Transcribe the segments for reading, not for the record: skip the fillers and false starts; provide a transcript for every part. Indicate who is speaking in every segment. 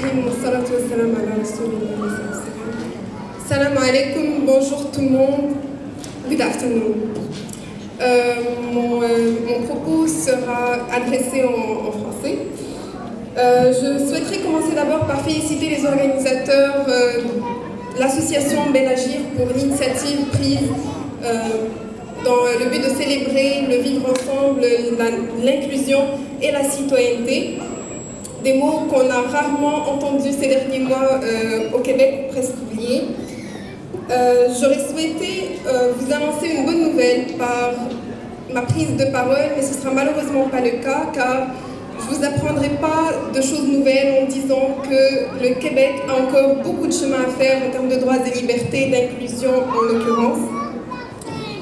Speaker 1: Rahim wa salatu wa salam ala Rasulillah. Salam alaikum, bonjour tout le monde. Good afternoon. Mon propos sera adressé en français. Je souhaiterais commencer d'abord par féliciter les organisateurs, l'association Bel Agir pour l'initiative prise dans le but de célébrer le vivre ensemble, l'inclusion et la citoyenneté. Des mots qu'on a rarement entendus ces derniers mois au Québec, presque oubliés. J'aurais souhaité vous annoncer une bonne nouvelle par ma prise de parole, mais ce ne sera malheureusement pas le cas, car je ne vous apprendrai pas de choses nouvelles en disant que le Québec a encore beaucoup de chemin à faire en termes de droits et libertés, d'inclusion en l'occurrence.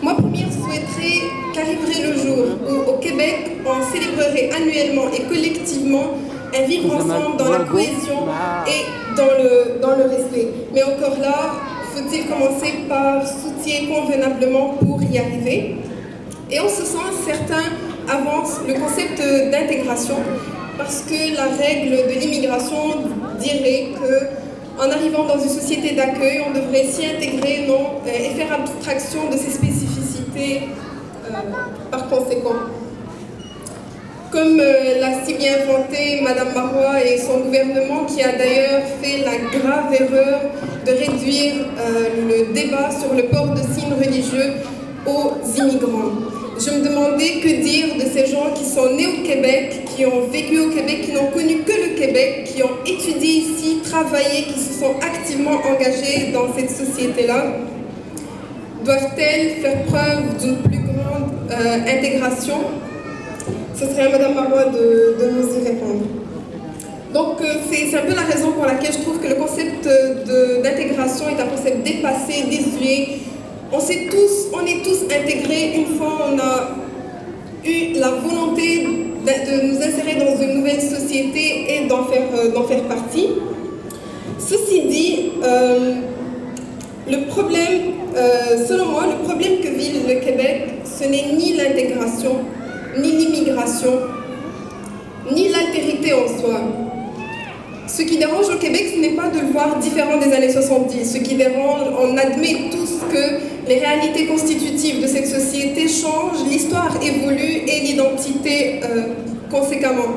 Speaker 1: Moi, première, souhaiterais qu'arriverait le jour où, au Québec, on célébrerait annuellement et collectivement un vivre ensemble dans la cohésion et dans le respect. Mais encore là, faut-il commencer par s'outiller convenablement pour y arriver. Et en ce sens, certains avancent le concept d'intégration parce que la règle de l'immigration dirait qu'en arrivant dans une société d'accueil, on devrait s'y intégrer et faire abstraction de ses spécificités par conséquent. Comme l'a si bien inventé Madame Marois et son gouvernement, qui a d'ailleurs fait la grave erreur de réduire le débat sur le port de signes religieux aux immigrants. Je me demandais que dire de ces gens qui sont nés au Québec, qui ont vécu au Québec, qui n'ont connu que le Québec, qui ont étudié ici, travaillé, qui se sont activement engagés dans cette société-là. Doivent-elles faire preuve d'une plus grande intégration? Ce serait à Madame Marois de nous y répondre. Donc c'est un peu la raison pour laquelle je trouve que le concept d'intégration est un concept dépassé, désuet. On est tous intégrés une fois on a eu la volonté de nous insérer dans une nouvelle société et d'en faire partie. Ceci dit, le problème, selon moi, le problème que vit le Québec, ce n'est ni l'intégration, ni l'immigration, ni l'altérité en soi. Ce qui dérange au Québec, ce n'est pas de le voir différent des années 70. Ce qui dérange, on admet tous que les réalités constitutives de cette société changent, l'histoire évolue et l'identité conséquemment.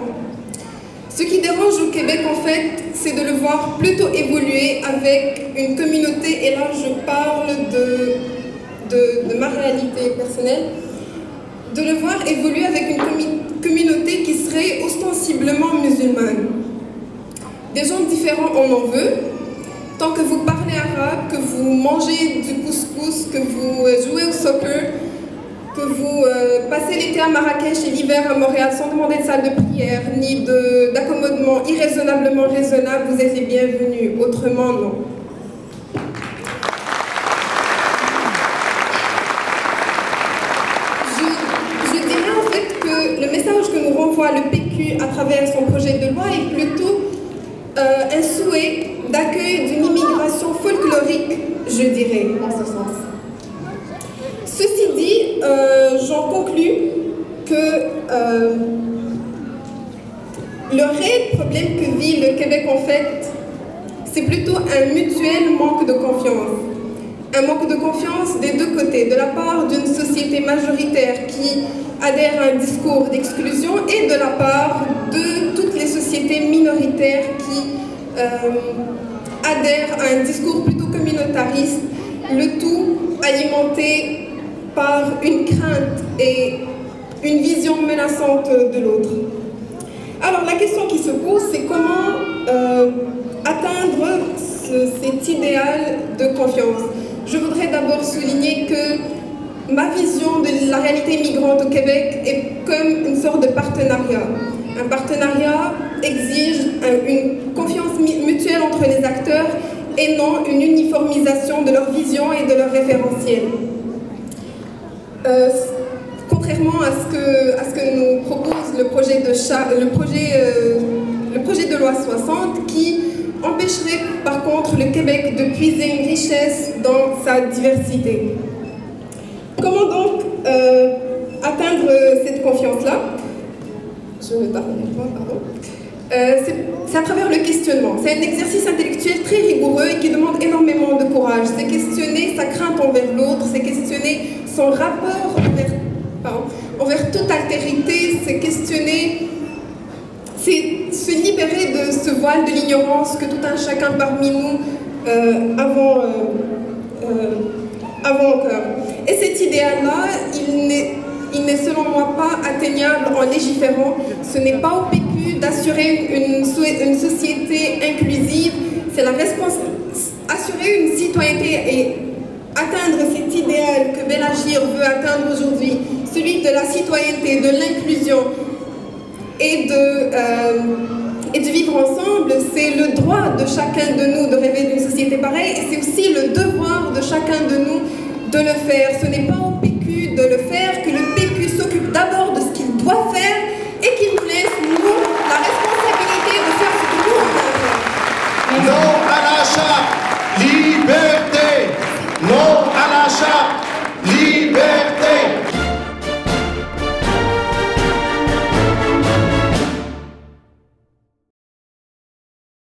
Speaker 1: Ce qui dérange au Québec, en fait, c'est de le voir plutôt évoluer avec une communauté, et là je parle de ma réalité personnelle, de le voir évoluer avec une communauté qui serait ostensiblement musulmane. Des gens différents, on en veut. Tant que vous parlez arabe, que vous mangez du couscous, que vous jouez au soccer, que vous passez l'été à Marrakech et l'hiver à Montréal sans demander de salle de prière, ni d'accommodement irraisonnablement raisonnable, vous êtes les bienvenus. Autrement, non. Je dirais en fait que le message que nous renvoie le PQ à travers son projet de loi est plutôt un souhait d'accueil d'une immigration folklorique, je dirais, en ce sens. Ceci dit, j'en conclus que le réel problème que vit le Québec, en fait, c'est plutôt un mutuel manque de confiance. Un manque de confiance des deux côtés, de la part d'une société majoritaire qui adhère à un discours d'exclusion et de la part de toutes les sociétés minoritaires qui adhèrent à un discours plutôt communautariste, le tout alimenté par une crainte et une vision menaçante de l'autre. Alors la question qui se pose, c'est comment atteindre cet idéal de confiance. Je voudrais d'abord souligner que ma vision de la réalité migrante au Québec est comme une sorte de partenariat. Un partenariat exige une confiance mutuelle entre les acteurs et non une uniformisation de leur vision et de leur référentiel. Contrairement à ce que nous propose le projet de loi 60 qui empêcherait par contre le Québec de puiser une richesse dans sa diversité. Comment donc atteindre cette confiance-là? Je me parle avec moi, pardon. c'est à travers le questionnement. C'est un exercice intellectuel très rigoureux et qui demande énormément de courage. C'est questionner sa crainte envers l'autre, c'est questionner son rapport envers toute altérité, c'est questionner, c'est se libérer de ce voile de l'ignorance que tout un chacun parmi nous avons encore. Et cet idéal-là, il n'est selon moi pas atteignable en légiférant. Ce n'est pas au PQ d'assurer une société inclusive, c'est assurer une citoyenneté et atteindre cet idéal que Belagir veut atteindre aujourd'hui, celui de la citoyenneté, de l'inclusion et de vivre ensemble, c'est le droit de chacun de nous de rêver d'une société pareille et c'est aussi le devoir de chacun de nous de le faire. Ce n'est pas au PQ de le faire que le